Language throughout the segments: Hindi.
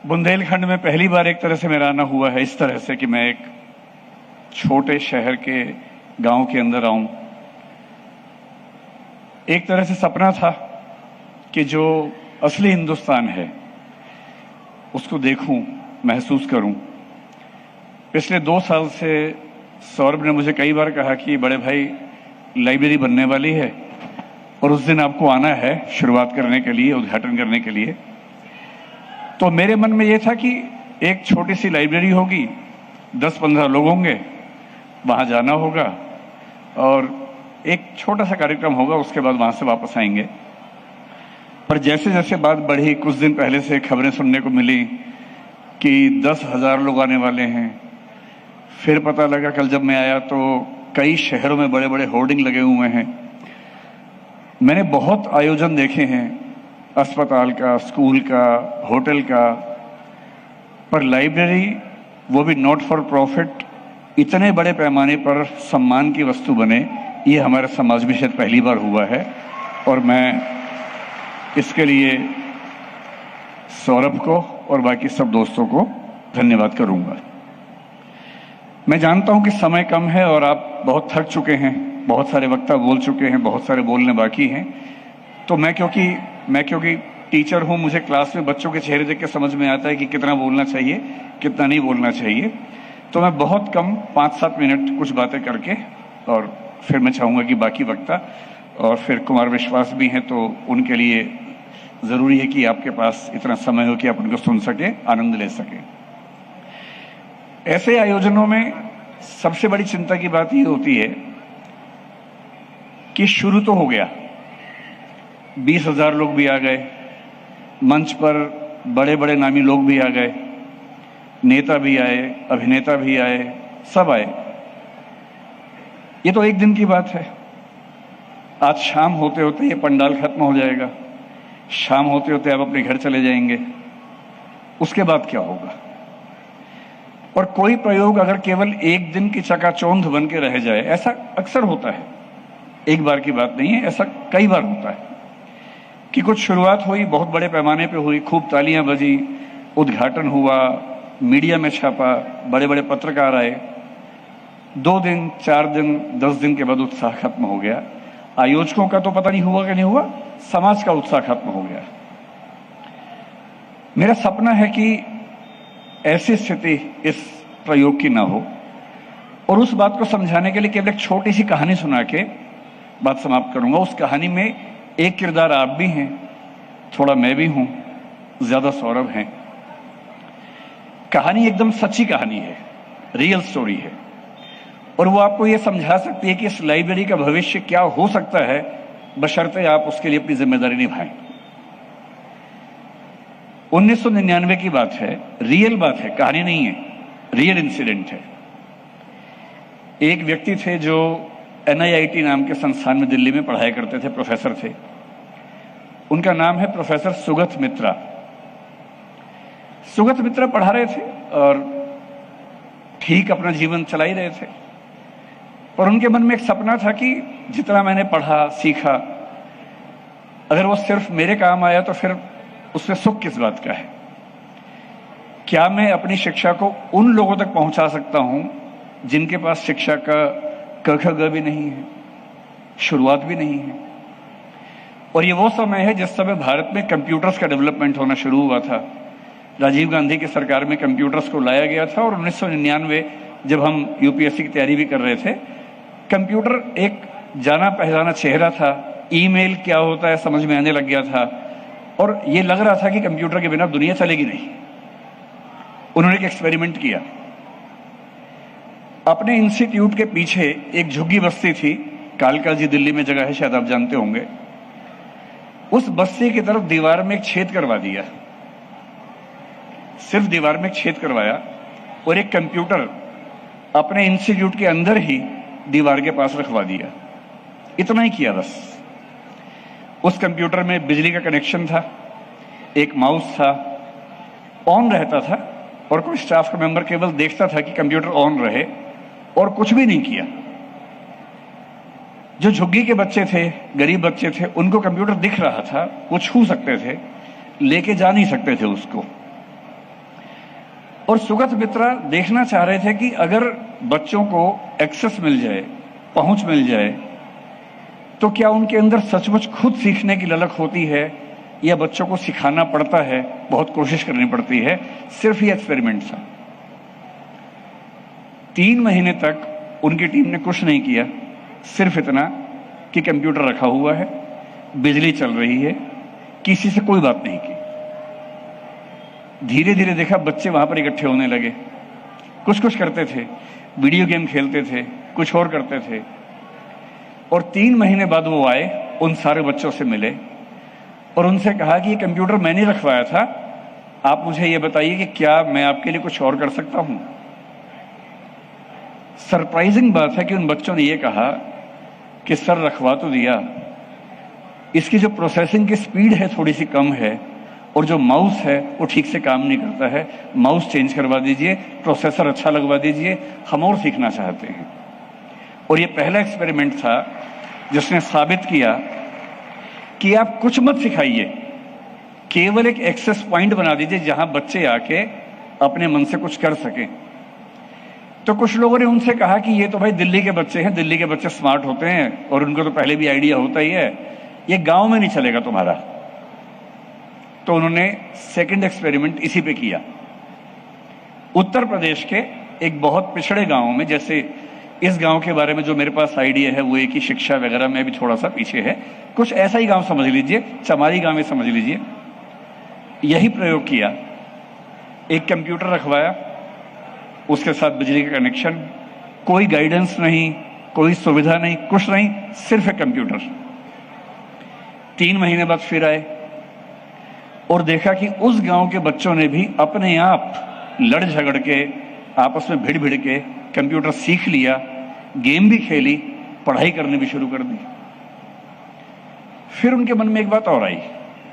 बुंदेलखंड में पहली बार एक तरह से मेरा आना हुआ है, इस तरह से कि मैं एक छोटे शहर के गांव के अंदर आऊं। एक तरह से सपना था कि जो असली हिंदुस्तान है उसको देखूं, महसूस करूं। पिछले 2 साल से सौरभ ने मुझे कई बार कहा कि बड़े भाई लाइब्रेरी बनने वाली है और उस दिन आपको आना है शुरुआत करने के लिए, उद्घाटन करने के लिए। तो मेरे मन में यह था कि एक छोटी सी लाइब्रेरी होगी, 10-15 लोग होंगे, वहां जाना होगा और एक छोटा सा कार्यक्रम होगा, उसके बाद वहां से वापस आएंगे। पर जैसे जैसे बात बढ़ी, कुछ दिन पहले से खबरें सुनने को मिली कि 10,000 लोग आने वाले हैं। फिर पता लगा, कल जब मैं आया तो कई शहरों में बड़े बड़े होर्डिंग लगे हुए हैं। मैंने बहुत आयोजन देखे हैं, अस्पताल का, स्कूल का, होटल का, पर लाइब्रेरी, वो भी नॉट फॉर प्रॉफिट, इतने बड़े पैमाने पर सम्मान की वस्तु बने, ये हमारे समाज में शायद पहली बार हुआ है। और मैं इसके लिए सौरभ को और बाकी सब दोस्तों को धन्यवाद करूंगा। मैं जानता हूं कि समय कम है और आप बहुत थक चुके हैं, बहुत सारे वक्ता बोल चुके हैं, बहुत सारे बोलने बाकी हैं। तो मैं क्योंकि टीचर हूं, मुझे क्लास में बच्चों के चेहरे देख के समझ में आता है कि कितना बोलना चाहिए, कितना नहीं बोलना चाहिए। तो मैं बहुत कम 5-7 मिनट कुछ बातें करके, और फिर मैं चाहूंगा कि बाकी वक्ता और फिर कुमार विश्वास भी हैं, तो उनके लिए जरूरी है कि आपके पास इतना समय हो कि आप उनको सुन सके, आनंद ले सके। ऐसे आयोजनों में सबसे बड़ी चिंता की बात यह होती है कि शुरू तो हो गया, 20,000 लोग भी आ गए, मंच पर बड़े बड़े नामी लोग भी आ गए, नेता भी आए, अभिनेता भी आए, सब आए। ये तो एक दिन की बात है। आज शाम होते होते ये पंडाल खत्म हो जाएगा, शाम होते होते आप अपने घर चले जाएंगे। उसके बाद क्या होगा? और कोई प्रयोग अगर केवल एक दिन की चकाचौंध बन के रह जाए, ऐसा अक्सर होता है, एक बार की बात नहीं है, ऐसा कई बार होता है कि कुछ शुरुआत हुई, बहुत बड़े पैमाने पे हुई, खूब तालियां बजी, उद्घाटन हुआ, मीडिया में छापा, बड़े बड़े पत्रकार आए, 2 दिन, 4 दिन, 10 दिन के बाद उत्साह खत्म हो गया। आयोजकों का तो पता नहीं हुआ कि नहीं हुआ, समाज का उत्साह खत्म हो गया। मेरा सपना है कि ऐसी स्थिति इस प्रयोग की ना हो, और उस बात को समझाने के लिए केवल एक छोटी सी कहानी सुना के बात समाप्त करूंगा। उस कहानी में एक किरदार आप भी हैं, थोड़ा मैं भी हूं, ज्यादा सौरभ हैं। कहानी एकदम सच्ची कहानी है, रियल स्टोरी है, और वो आपको ये समझा सकती है कि इस लाइब्रेरी का भविष्य क्या हो सकता है, बशर्ते आप उसके लिए अपनी जिम्मेदारी निभाएं। 1999 की बात है, रियल बात है, कहानी नहीं है, रियल इंसिडेंट है। एक व्यक्ति थे जो NIIT नाम के संस्थान में दिल्ली में पढ़ाया करते थे, प्रोफेसर थे। उनका नाम है प्रोफेसर सुगत मित्रा। सुगत मित्रा पढ़ा रहे थे और ठीक अपना जीवन चला ही रहे थे, पर उनके मन में एक सपना था कि जितना मैंने पढ़ा, सीखा, अगर वो सिर्फ मेरे काम आया तो फिर उसमें सुख किस बात का है? क्या मैं अपनी शिक्षा को उन लोगों तक पहुंचा सकता हूं जिनके पास शिक्षा का क ख ग भी नहीं है, शुरुआत भी नहीं है? और ये वो समय है जिस समय भारत में कंप्यूटर्स का डेवलपमेंट होना शुरू हुआ था। राजीव गांधी की सरकार में कंप्यूटर्स को लाया गया था, और 1999 जब हम UPSC की तैयारी भी कर रहे थे, कंप्यूटर एक जाना पहचाना चेहरा था। ईमेल क्या होता है समझ में आने लग गया था, और ये लग रहा था कि कंप्यूटर के बिना दुनिया चलेगी नहीं। उन्होंने एक एक्सपेरिमेंट किया। अपने इंस्टीट्यूट के पीछे एक झुग्गी बस्ती थी, कालका जी दिल्ली में जगह है, शायद आप जानते होंगे। उस बस्ती की तरफ दीवार में एक छेद करवा दिया, सिर्फ दीवार में एक छेद करवाया, और एक कंप्यूटर अपने इंस्टीट्यूट के अंदर ही दीवार के पास रखवा दिया। इतना ही किया बस। उस कंप्यूटर में बिजली का कनेक्शन था, एक माउस था, ऑन रहता था, और कोई स्टाफ का मेंबर केवल देखता था कि कंप्यूटर ऑन रहे, और कुछ भी नहीं किया। जो झुग्गी के बच्चे थे, गरीब बच्चे थे, उनको कंप्यूटर दिख रहा था, वो छू सकते थे, लेके जा नहीं सकते थे उसको। और सुगत मित्रा देखना चाह रहे थे कि अगर बच्चों को एक्सेस मिल जाए, पहुंच मिल जाए, तो क्या उनके अंदर सचमुच खुद सीखने की ललक होती है या बच्चों को सिखाना पड़ता है, बहुत कोशिश करनी पड़ती है। सिर्फ ये एक्सपेरिमेंट था। 3 महीने तक उनकी टीम ने कुछ नहीं किया, सिर्फ इतना कि कंप्यूटर रखा हुआ है, बिजली चल रही है, किसी से कोई बात नहीं की। धीरे धीरे देखा बच्चे वहां पर इकट्ठे होने लगे, कुछ कुछ करते थे, वीडियो गेम खेलते थे, कुछ और करते थे। और 3 महीने बाद वो आए, उन सारे बच्चों से मिले और उनसे कहा कि ये कंप्यूटर मैंने रखवाया था, आप मुझे ये बताइए कि क्या मैं आपके लिए कुछ और कर सकता हूं। सरप्राइजिंग बात है कि उन बच्चों ने ये कहा कि सर रखवा तो दिया, इसकी जो प्रोसेसिंग की स्पीड है थोड़ी सी कम है और जो माउस है वो ठीक से काम नहीं करता है, माउस चेंज करवा दीजिए, प्रोसेसर अच्छा लगवा दीजिए, हम और सीखना चाहते हैं। और ये पहला एक्सपेरिमेंट था जिसने साबित किया कि आप कुछ मत सिखाइए, केवल एक एक्सेस पॉइंट बना दीजिए जहां बच्चे आके अपने मन से कुछ कर सकें। तो कुछ लोगों ने उनसे कहा कि ये तो भाई दिल्ली के बच्चे हैं, दिल्ली के बच्चे स्मार्ट होते हैं और उनको तो पहले भी आइडिया होता ही है, ये गांव में नहीं चलेगा तुम्हारा। तो उन्होंने सेकंड एक्सपेरिमेंट इसी पे किया। उत्तर प्रदेश के एक बहुत पिछड़े गांव में, जैसे इस गांव के बारे में जो मेरे पास आइडिया है वो एक ही शिक्षा वगैरह में भी थोड़ा सा पीछे है, कुछ ऐसा ही गांव समझ लीजिए, चमारी गांव में समझ लीजिए। यही प्रयोग किया, एक कंप्यूटर रखवाया, उसके साथ बिजली का कनेक्शन, कोई गाइडेंस नहीं, कोई सुविधा नहीं, कुछ नहीं, सिर्फ एक कंप्यूटर। 3 महीने बाद फिर आए और देखा कि उस गांव के बच्चों ने भी अपने आप लड़ झगड़ के, आपस में भिड़ भिड़ के कंप्यूटर सीख लिया, गेम भी खेली, पढ़ाई करनी भी शुरू कर दी। फिर उनके मन में एक बात और आई,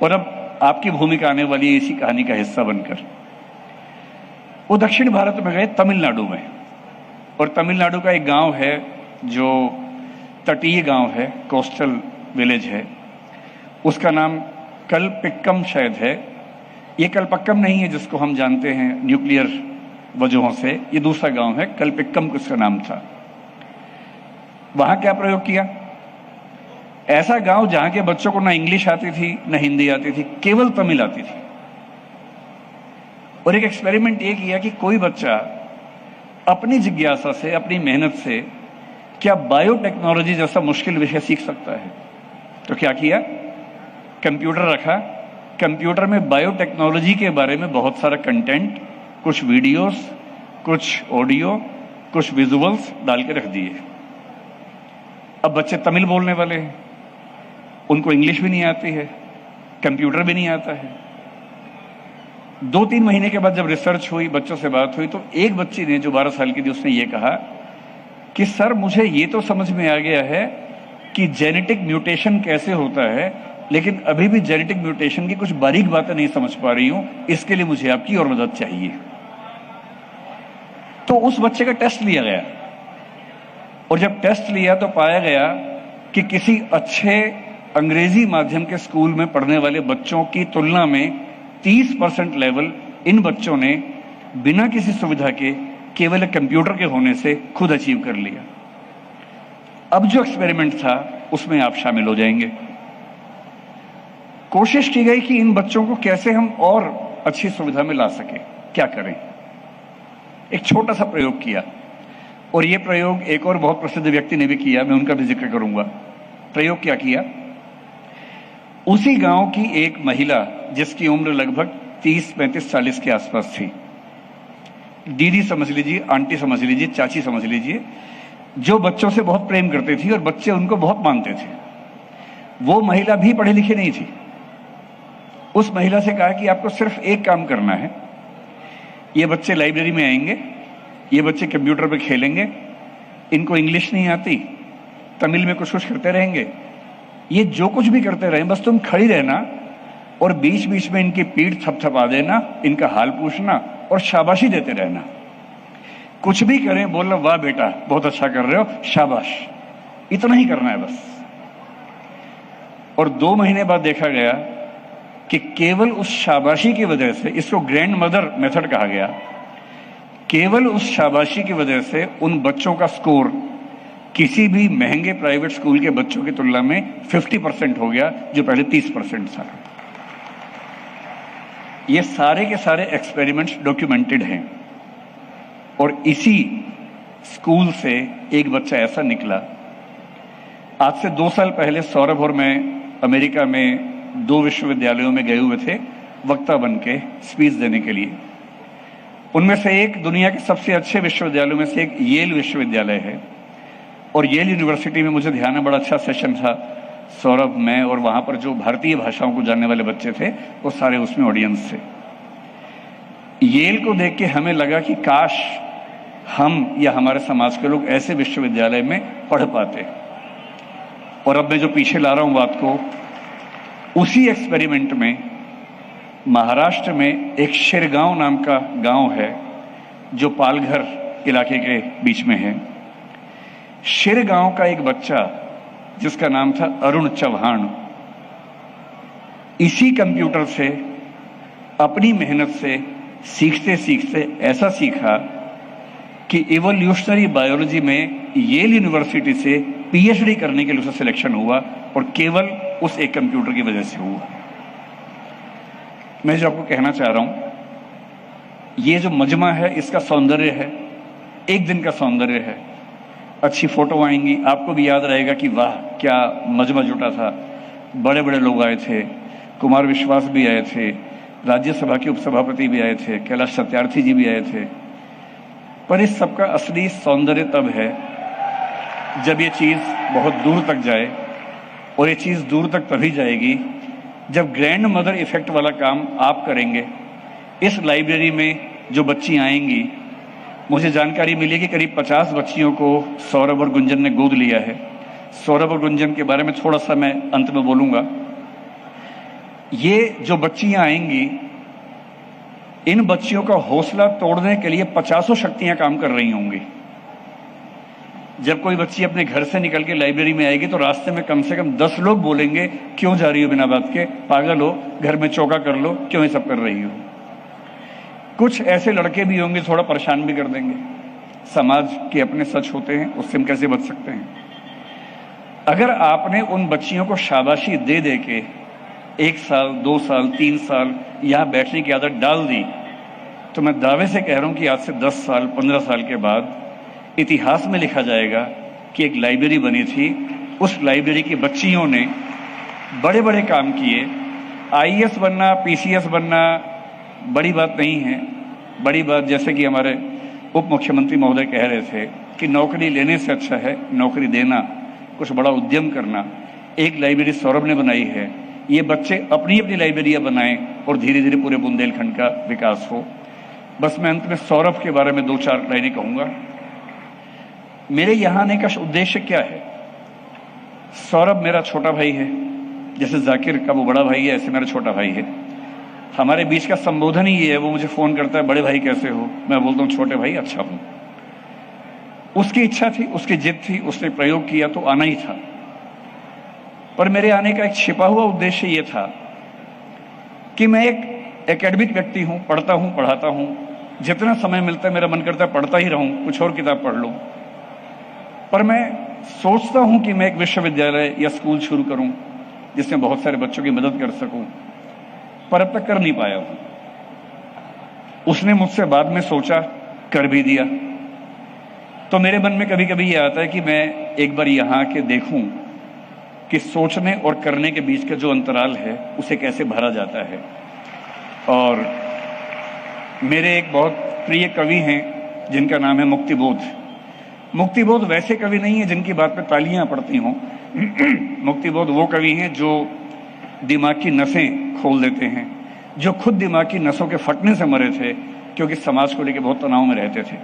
और अब आपकी भूमिका आने वाली है इसी कहानी का हिस्सा बनकर। वो दक्षिण भारत में गए, तमिलनाडु में, और तमिलनाडु का एक गांव है जो तटीय गांव है, कोस्टल विलेज है, उसका नाम कलपिक्कम शायद है। ये कलपक्कम नहीं है जिसको हम जानते हैं न्यूक्लियर वजहों से, ये दूसरा गांव है, कलपिक्कम उसका नाम था। वहां क्या प्रयोग किया? ऐसा गांव जहां के बच्चों को ना इंग्लिश आती थी, ना हिंदी आती थी, केवल तमिल आती थी। और एक एक्सपेरिमेंट ये किया कि कोई बच्चा अपनी जिज्ञासा से, अपनी मेहनत से क्या बायोटेक्नोलॉजी जैसा मुश्किल विषय सीख सकता है। तो क्या किया? कंप्यूटर रखा, कंप्यूटर में बायोटेक्नोलॉजी के बारे में बहुत सारा कंटेंट, कुछ वीडियोस, कुछ ऑडियो, कुछ विजुअल्स डाल के रख दिए। अब बच्चे तमिल बोलने वाले हैं, उनको इंग्लिश भी नहीं आती है, कंप्यूटर भी नहीं आता है। 2-3 महीने के बाद जब रिसर्च हुई, बच्चों से बात हुई, तो एक बच्ची ने जो 12 साल की थी, उसने ये कहा कि सर मुझे ये तो समझ में आ गया है कि जेनेटिक म्यूटेशन कैसे होता है, लेकिन अभी भी जेनेटिक म्यूटेशन की कुछ बारीक बातें नहीं समझ पा रही हूं, इसके लिए मुझे आपकी और मदद चाहिए। तो उस बच्चे का टेस्ट लिया गया, और जब टेस्ट लिया तो पाया गया कि किसी अच्छे अंग्रेजी माध्यम के स्कूल में पढ़ने वाले बच्चों की तुलना में 30% लेवल इन बच्चों ने बिना किसी सुविधा के, केवल कंप्यूटर के होने से खुद अचीव कर लिया। अब जो एक्सपेरिमेंट था उसमें आप शामिल हो जाएंगे। कोशिश की गई कि इन बच्चों को कैसे हम और अच्छी सुविधा में ला सके, क्या करें। एक छोटा सा प्रयोग किया, और यह प्रयोग एक और बहुत प्रसिद्ध व्यक्ति ने भी किया, मैं उनका भी जिक्र करूंगा। प्रयोग क्या किया? उसी गांव की एक महिला जिसकी उम्र लगभग 30, 35, 40 के आसपास थी, दीदी समझ लीजिए, आंटी समझ लीजिए, चाची समझ लीजिए, जो बच्चों से बहुत प्रेम करती थी और बच्चे उनको बहुत मानते थे। वो महिला भी पढ़ी लिखी नहीं थी। उस महिला से कहा कि आपको सिर्फ एक काम करना है, ये बच्चे लाइब्रेरी में आएंगे, ये बच्चे कंप्यूटर पे खेलेंगे, इनको इंग्लिश नहीं आती, तमिल में कुछ कुछ करते रहेंगे, ये जो कुछ भी करते रहें, बस तुम खड़ी रहना और बीच बीच में इनकी पीठ थपथपा देना, इनका हाल पूछना और शाबाशी देते रहना। कुछ भी करें बोलना वाह बेटा बहुत अच्छा कर रहे हो, शाबाश, इतना ही करना है बस। और 2 महीने बाद देखा गया कि केवल उस शाबाशी की वजह से, इसको ग्रैंड मदर मेथड कहा गया, केवल उस शाबाशी की वजह से उन बच्चों का स्कोर किसी भी महंगे प्राइवेट स्कूल के बच्चों की तुलना में 50% हो गया, जो पहले 30% था। ये सारे के सारे एक्सपेरिमेंट्स डॉक्यूमेंटेड हैं और इसी स्कूल से एक बच्चा ऐसा निकला। आज से 2 साल पहले सौरभ और मैं अमेरिका में 2 विश्वविद्यालयों में गए हुए थे वक्ता बन के स्पीच देने के लिए। उनमें से एक दुनिया के सबसे अच्छे विश्वविद्यालयों में से एक येल विश्वविद्यालय है और येल यूनिवर्सिटी में मुझे ध्यान है बड़ा अच्छा सेशन था। सौरभ, मैं और वहां पर जो भारतीय भाषाओं को जानने वाले बच्चे थे वो सारे उसमें ऑडियंस थे। येल को देख के हमें लगा कि काश हम या हमारे समाज के लोग ऐसे विश्वविद्यालय में पढ़ पाते। और अब मैं जो पीछे ला रहा हूं बात को, उसी एक्सपेरिमेंट में महाराष्ट्र में एक शिरगांव नाम का गांव है जो पालघर इलाके के बीच में है। शिरगांव का एक बच्चा जिसका नाम था अरुण चौहान, इसी कंप्यूटर से अपनी मेहनत से सीखते सीखते ऐसा सीखा कि इवोल्यूशनरी बायोलॉजी में येल यूनिवर्सिटी से पीएचडी करने के लिए उसका सिलेक्शन हुआ और केवल उस एक कंप्यूटर की वजह से हुआ। मैं जो आपको कहना चाह रहा हूं, ये जो मजमा है इसका सौंदर्य है, एक दिन का सौंदर्य है। अच्छी फोटो आएंगी, आपको भी याद रहेगा कि वाह क्या मजमा जुटा था। बड़े बड़े लोग आए थे, कुमार विश्वास भी आए थे, राज्यसभा के उपसभापति भी आए थे, कैलाश सत्यार्थी जी भी आए थे। पर इस सबका असली सौंदर्य तब है जब ये चीज बहुत दूर तक जाए, और ये चीज दूर तक तभी जाएगी जब ग्रैंड मदर इफेक्ट वाला काम आप करेंगे। इस लाइब्रेरी में जो बच्ची आएंगी, मुझे जानकारी मिली कि करीब 50 बच्चियों को सौरभ और गुंजन ने गोद लिया है। सौरभ और गुंजन के बारे में थोड़ा सा मैं अंत में बोलूंगा। ये जो बच्चियां आएंगी, इन बच्चियों का हौसला तोड़ने के लिए 50 शक्तियां काम कर रही होंगी। जब कोई बच्ची अपने घर से निकल के लाइब्रेरी में आएगी तो रास्ते में कम से कम 10 लोग बोलेंगे, क्यों जा रही हो बिना बात के, पागल हो, घर में चौका कर लो, क्यों ये सब कर रही हो। कुछ ऐसे लड़के भी होंगे थोड़ा परेशान भी कर देंगे। समाज के अपने सच होते हैं, उससे हम कैसे बच सकते हैं। अगर आपने उन बच्चियों को शाबाशी दे दे के 1 साल 2 साल 3 साल यहां बैठने की आदत डाल दी, तो मैं दावे से कह रहा हूं कि आज से 10 साल 15 साल के बाद इतिहास में लिखा जाएगा कि एक लाइब्रेरी बनी थी, उस लाइब्रेरी की बच्चियों ने बड़े बड़े काम किए। आईएएस बनना, पीसीएस बनना बड़ी बात नहीं है। बड़ी बात, जैसे कि हमारे उप मुख्यमंत्री महोदय कह रहे थे, कि नौकरी लेने से अच्छा है नौकरी देना, कुछ बड़ा उद्यम करना। एक लाइब्रेरी सौरभ ने बनाई है, ये बच्चे अपनी अपनी लाइब्रेरियां बनाएं और धीरे धीरे पूरे बुंदेलखंड का विकास हो। बस मैं अंत में सौरभ के बारे में 2-4 लाइनें कहूंगा। मेरे यहां आने का उद्देश्य क्या है। सौरभ मेरा छोटा भाई है, जैसे जाकिर का वो बड़ा भाई है, ऐसे मेरा छोटा भाई है। हमारे बीच का संबोधन ही ये है, वो मुझे फोन करता है, बड़े भाई कैसे हो, मैं बोलता हूँ छोटे भाई अच्छा हूं। उसकी इच्छा थी, उसकी जिद थी, उसने प्रयोग किया तो आना ही था। पर मेरे आने का एक छिपा हुआ उद्देश्य ये था कि मैं एक एकेडमिक व्यक्ति हूं, पढ़ता हूं, पढ़ाता हूं। जितना समय मिलता है मेरा मन करता है पढ़ता ही रहूं, कुछ और किताब पढ़ लूं। पर मैं सोचता हूं कि मैं एक विश्वविद्यालय या स्कूल शुरू करूं जिसमें बहुत सारे बच्चों की मदद कर सकूं, पर अब तक कर नहीं पाया हूं। उसने मुझसे बाद में सोचा, कर भी दिया। तो मेरे मन में कभी कभी ये आता है कि मैं एक बार यहां के देखूं कि सोचने और करने के बीच का जो अंतराल है उसे कैसे भरा जाता है। और मेरे एक बहुत प्रिय कवि हैं जिनका नाम है मुक्तिबोध। मुक्तिबोध वैसे कवि नहीं है जिनकी बात पे तालियां पड़ती हों। मुक्तिबोध वो कवि हैं जो दिमाग की नसें खोल देते हैं, जो खुद दिमाग की नसों के फटने से मरे थे क्योंकि समाज को लेकर बहुत तनाव में रहते थे।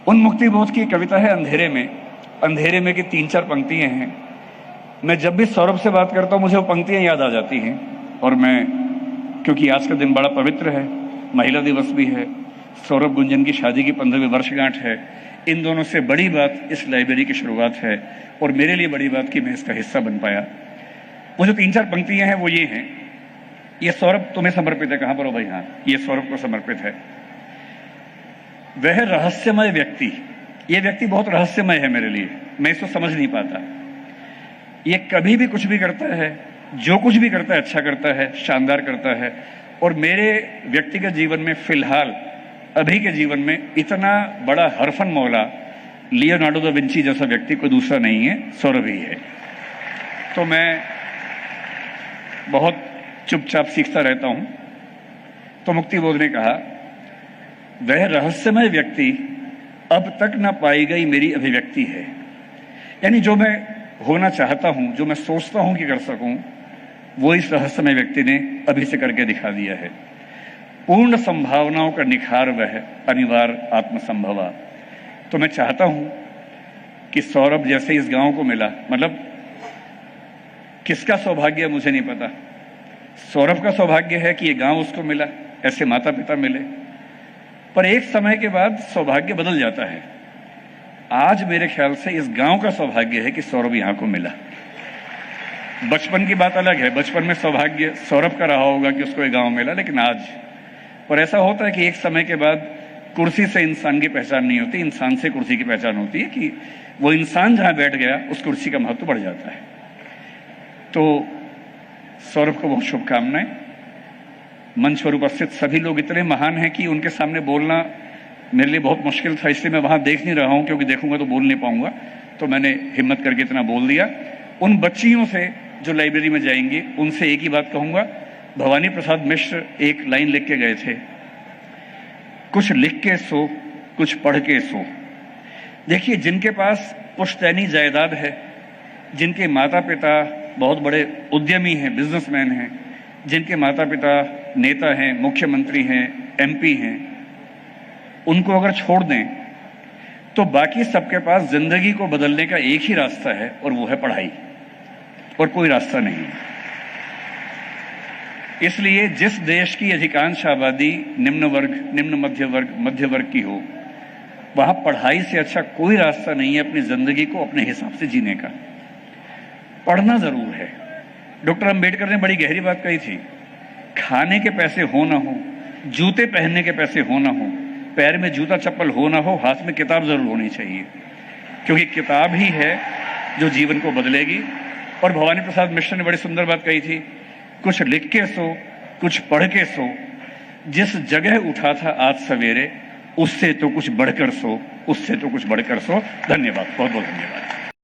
उन मुक्तिबोध की कविता है अंधेरे में। अंधेरे में की 3-4 पंक्तियां हैं। मैं जब भी सौरभ से बात करता हूं मुझे वो पंक्तियां याद आ जाती हैं। और मैं, क्योंकि आज का दिन बड़ा पवित्र है, महिला दिवस भी है, सौरभ गुंजन की शादी की 15वीं वर्षगांठ है, इन दोनों से बड़ी बात इस लाइब्रेरी की शुरुआत है और मेरे लिए बड़ी बात कि मैं इसका हिस्सा बन पाया। वो जो 3-4 पंक्तियां हैं वो ये हैं। ये सौरभ तुम्हें समर्पित है। कहां पर हो भाई? हाँ, ये सौरभ को समर्पित है। वह रहस्यमय व्यक्ति, यह व्यक्ति बहुत रहस्यमय है मेरे लिए, मैं इसको समझ नहीं पाता। ये कभी भी कुछ भी करता है, जो कुछ भी करता है अच्छा करता है, शानदार करता है। और मेरे व्यक्तिगत जीवन में फिलहाल अभी के जीवन में इतना बड़ा हरफन मौला लियोनार्डो दा विंची जैसा व्यक्ति कोई दूसरा नहीं है, सौरभ ही है। तो मैं बहुत चुपचाप सीखता रहता हूं। तो मुक्तिबोध ने कहा, वह रहस्यमय व्यक्ति अब तक न पाई गई मेरी अभिव्यक्ति है। यानी जो मैं होना चाहता हूं, जो मैं सोचता हूं कि कर सकूं, वो इस रहस्यमय व्यक्ति ने अभी से करके दिखा दिया है। पूर्ण संभावनाओं का निखार वह अनिवार्य आत्मसंभवा। तो मैं चाहता हूं कि सौरभ जैसे इस गांव को मिला, मतलब किसका सौभाग्य मुझे नहीं पता, सौरभ का सौभाग्य है कि ये गांव उसको मिला, ऐसे माता पिता मिले। पर एक समय के बाद सौभाग्य बदल जाता है। आज मेरे ख्याल से इस गांव का सौभाग्य है कि सौरभ यहां को मिला। बचपन की बात अलग है, बचपन में सौभाग्य सौरभ का रहा होगा कि उसको ये गांव मिला, लेकिन आज पर ऐसा होता है कि एक समय के बाद कुर्सी से इंसान की पहचान नहीं होती, इंसान से कुर्सी की पहचान होती है कि वो इंसान जहां बैठ गया उस कुर्सी का महत्व बढ़ जाता है। तो सौरभ को बहुत शुभकामनाएं। मंच पर उपस्थित सभी लोग इतने महान हैं कि उनके सामने बोलना मेरे लिए बहुत मुश्किल था, इसलिए मैं वहां देख नहीं रहा हूं, क्योंकि देखूंगा तो बोल नहीं पाऊंगा। तो मैंने हिम्मत करके इतना बोल दिया। उन बच्चियों से जो लाइब्रेरी में जाएंगी उनसे एक ही बात कहूंगा। भवानी प्रसाद मिश्र एक लाइन लिख के गए थे, कुछ लिख के सो, कुछ पढ़ के सो। देखिए, जिनके पास पुश्तैनी जायदाद है, जिनके माता पिता बहुत बड़े उद्यमी हैं, बिजनेसमैन हैं, जिनके माता पिता नेता हैं, मुख्यमंत्री हैं, एमपी हैं, उनको अगर छोड़ दें तो बाकी सबके पास जिंदगी को बदलने का एक ही रास्ता है, और वो है पढ़ाई, और कोई रास्ता नहीं। इसलिए जिस देश की अधिकांश आबादी निम्न वर्ग, निम्न मध्य वर्ग की हो, वहां पढ़ाई से अच्छा कोई रास्ता नहीं है अपनी जिंदगी को अपने हिसाब से जीने का। पढ़ना जरूर है। डॉक्टर अंबेडकर ने बड़ी गहरी बात कही थी, खाने के पैसे हो ना हो, जूते पहनने के पैसे हो ना हो, पैर में जूता चप्पल हो ना हो, हाथ में किताब जरूर होनी चाहिए, क्योंकि किताब ही है जो जीवन को बदलेगी। और भवानी प्रसाद मिश्र ने बड़ी सुंदर बात कही थी, कुछ लिख के सो, कुछ पढ़ के सो, जिस जगह उठा था आज सवेरे, उससे तो कुछ बढ़कर सो, उससे तो कुछ बढ़कर सो। धन्यवाद, बहुत बहुत धन्यवाद।